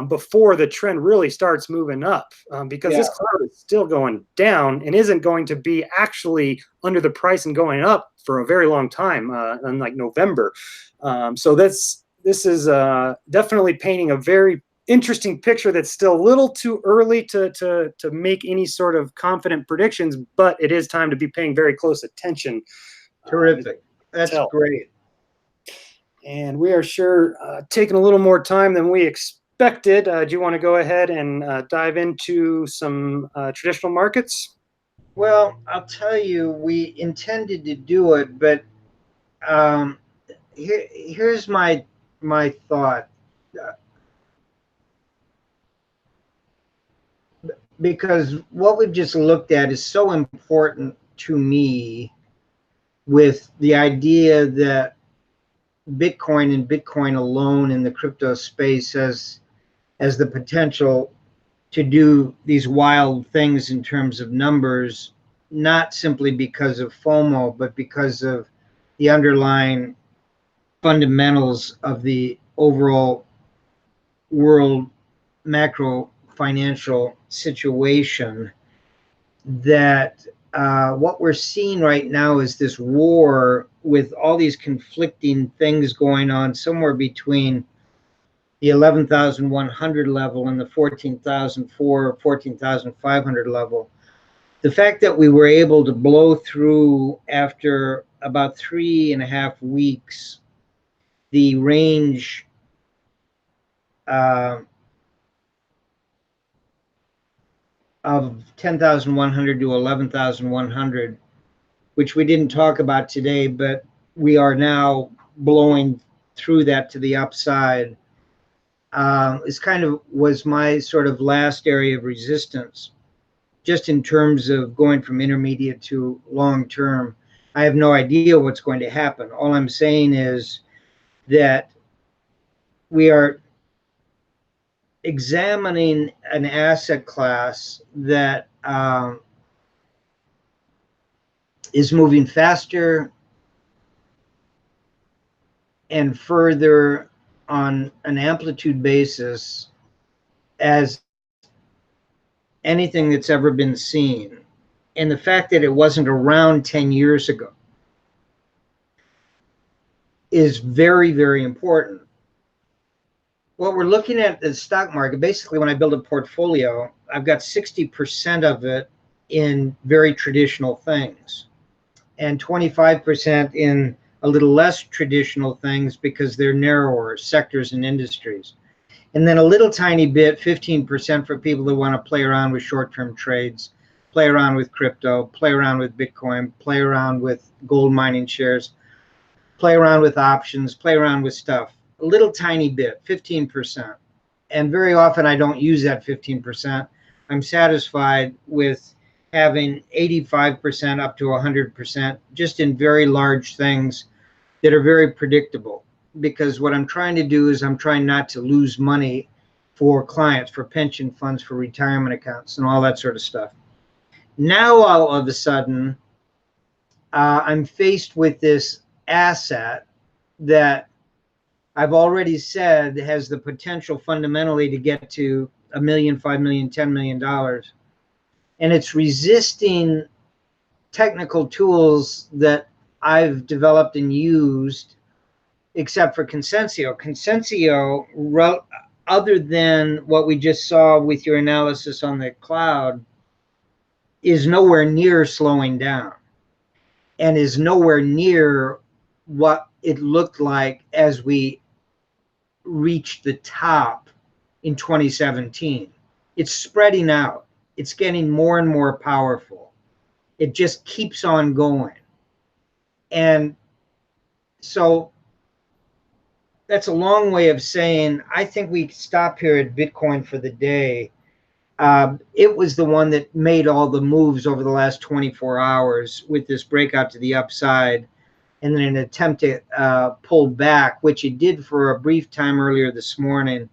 before the trend really starts moving up, because this cloud is still going down and isn't going to be actually under the price and going up for a very long time, unlike November. So this is definitely painting a very interesting picture that's still a little too early to make any sort of confident predictions, but it is time to be paying very close attention. Terrific. That's great. And we are sure taking a little more time than we expected. Do you want to go ahead and dive into some traditional markets? Well, I'll tell you, we intended to do it, but here's my thought. Because what we've just looked at is so important to me, with the idea that Bitcoin and Bitcoin alone in the crypto space has the potential to do these wild things in terms of numbers not simply because of FOMO, but because of the underlying fundamentals of the overall world macro financial situation, that what we're seeing right now is this war with all these conflicting things going on somewhere between the 11,100 level and the 14,004, 14,500 level. The fact that we were able to blow through after about 3.5 weeks the range of 10,100 to 11,100, which we didn't talk about today, but we are now blowing through that to the upside, is kind of was my sort of last area of resistance, just in terms of going from intermediate to long term. I have no idea what's going to happen. All I'm saying is that we are examining an asset class that is moving faster and further on an amplitude basis as anything that's ever been seen. And the fact that it wasn't around 10 years ago is very, very important. What we're looking at the stock market, basically when I build a portfolio, I've got 60% of it in very traditional things and 25% in a little less traditional things because they're narrower sectors and industries. And then a little tiny bit, 15%, for people that want to play around with short-term trades, play around with crypto, play around with Bitcoin, play around with gold mining shares, play around with options, play around with stuff. A little tiny bit, 15%. And very often I don't use that 15%. I'm satisfied with having 85% up to 100% just in very large things that are very predictable. Because what I'm trying to do is I'm trying not to lose money for clients, for pension funds, for retirement accounts, and all that sort of stuff. Now, all of a sudden, I'm faced with this asset that I've already said has the potential fundamentally to get to $1 million, $5 million, $10 million. And it's resisting technical tools that I've developed and used, except for Consensio. Consensio, other than what we just saw with your analysis on the cloud, is nowhere near slowing down and is nowhere near what it looked like as we reached the top in 2017. It's spreading out. It's getting more and more powerful. It just keeps on going. And so that's a long way of saying I think we stop here at Bitcoin for the day. It was the one that made all the moves over the last 24 hours with this breakout to the upside and then an attempt to pull back, which it did for a brief time earlier this morning,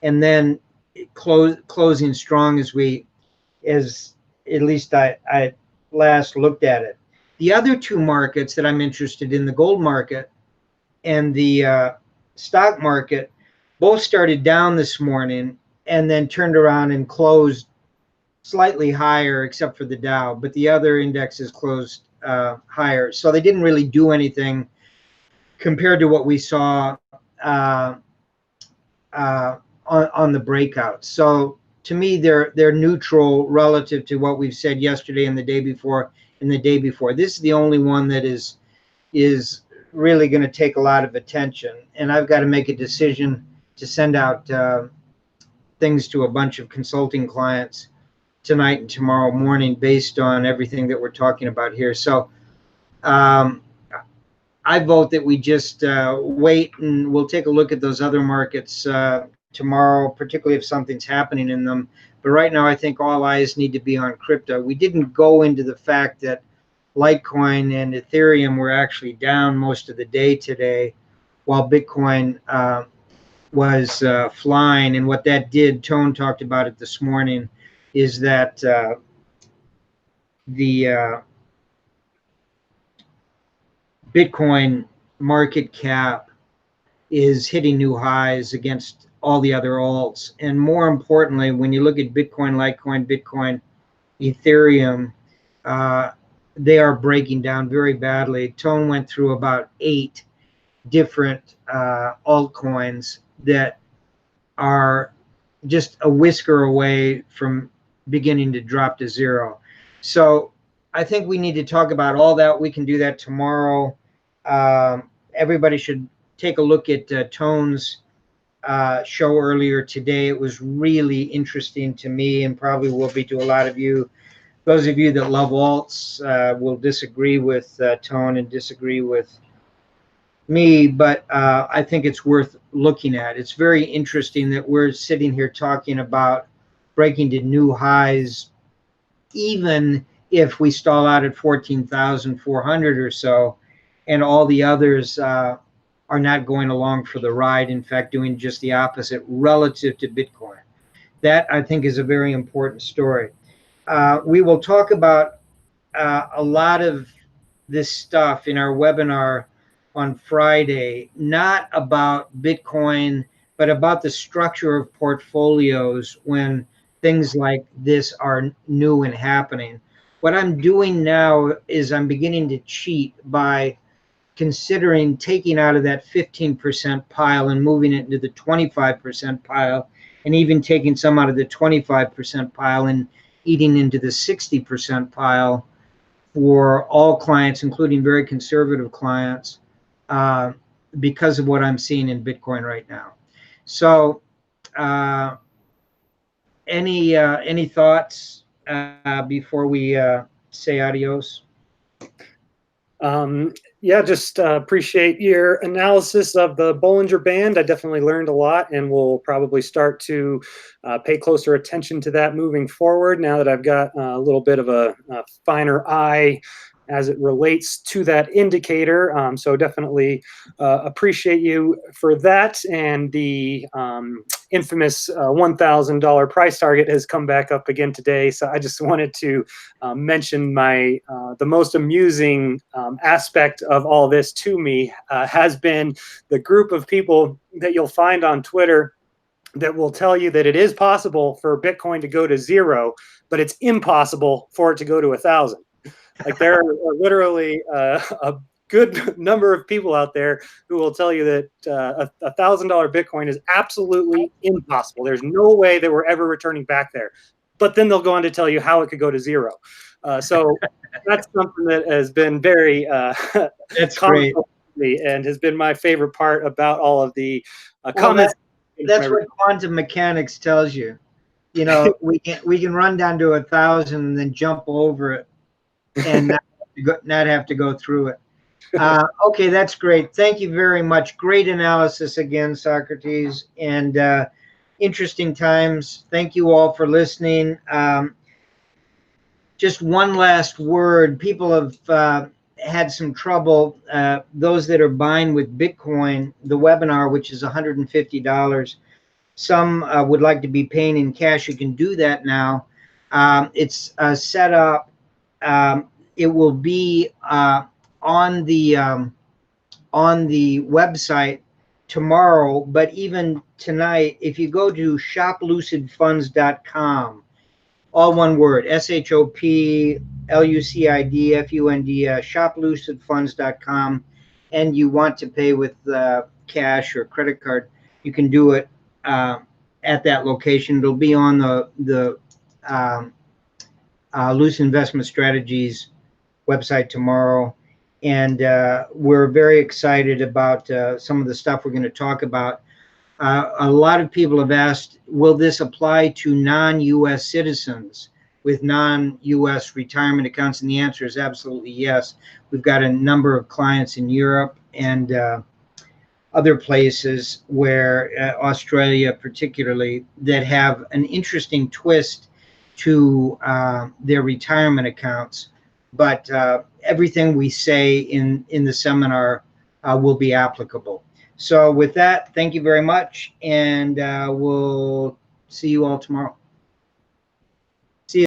and then closing strong as at least I last looked at it. The other two markets that I'm interested in, the gold market and the stock market, both started down this morning and then turned around and closed slightly higher, except for the Dow, but the other indexes closed higher. So they didn't really do anything compared to what we saw on the breakout. So to me, they're neutral relative to what we've said yesterday and the day before and the day before. This is the only one that is really going to take a lot of attention, and I've got to make a decision to send out things to a bunch of consulting clients tonight and tomorrow morning based on everything that we're talking about here. So I vote that we just wait, and we'll take a look at those other markets tomorrow, particularly if something's happening in them. But right now, I think all eyes need to be on crypto. We didn't go into the fact that Litecoin and Ethereum were actually down most of the day today, while Bitcoin was flying. And what that did, Tone talked about it this morning, is that the Bitcoin market cap is hitting new highs against all the other alts. And more importantly, when you look at Bitcoin, Litecoin, Bitcoin, Ethereum, they are breaking down very badly. Tone went through about 8 different altcoins that are just a whisker away from beginning to drop to zero. So I think we need to talk about all that. We can do that tomorrow. Everybody should take a look at Tone's show earlier today. It was really interesting to me, and probably will be to a lot of you. Those of you that love alts will disagree with Tone and disagree with me, but I think it's worth looking at. It's very interesting that we're sitting here talking about breaking to new highs, even if we stall out at 14,400 or so, and all the others are not going along for the ride. In fact, doing just the opposite relative to Bitcoin. That, I think, is a very important story. We will talk about a lot of this stuff in our webinar on Friday, not about Bitcoin, but about the structure of portfolios when things like this are new and happening. What I'm doing now is I'm beginning to cheat by considering taking out of that 15% pile and moving it into the 25% pile, and even taking some out of the 25% pile and eating into the 60% pile for all clients, including very conservative clients, because of what I'm seeing in Bitcoin right now. So, any thoughts before we say adios? Yeah, just appreciate your analysis of the Bollinger Band. I definitely learned a lot, and we'll probably start to pay closer attention to that moving forward now that I've got a little bit of a finer eye as it relates to that indicator. So definitely appreciate you for that. And the infamous $1,000 price target has come back up again today. So I just wanted to mention my the most amusing aspect of all this to me has been the group of people that you'll find on Twitter that will tell you that it is possible for Bitcoin to go to zero, but it's impossible for it to go to 1,000. Like, there are literally a good number of people out there who will tell you that $1,000 Bitcoin is absolutely impossible. There's no way that we're ever returning back there. But then they'll go on to tell you how it could go to zero. So that's something that has been very that's great, and has been my favorite part about all of the comments. That's what quantum mechanics tells you. You know, we can run down to 1,000 and then jump over it and not have to go through it. Okay, that's great. Thank you very much. Great analysis again, Socrates, and interesting times. Thank you all for listening. Just one last word. People have had some trouble. Those that are buying with Bitcoin, the webinar, which is $150. Some would like to be paying in cash. You can do that now. It's set up. It will be on the website tomorrow, but even tonight, if you go to shoplucidfunds.com, all one word, shoplucidfund, shoplucidfunds.com, and you want to pay with cash or credit card, you can do it at that location. It'll be on the Lucid Investment Strategies website tomorrow, and we're very excited about some of the stuff we're going to talk about. A lot of people have asked, will this apply to non-U.S. citizens with non-U.S. retirement accounts? And the answer is absolutely yes. We've got a number of clients in Europe and other places, where Australia particularly, that have an interesting twist to their retirement accounts. But everything we say in the seminar will be applicable. So with that, thank you very much, and we'll see you all tomorrow.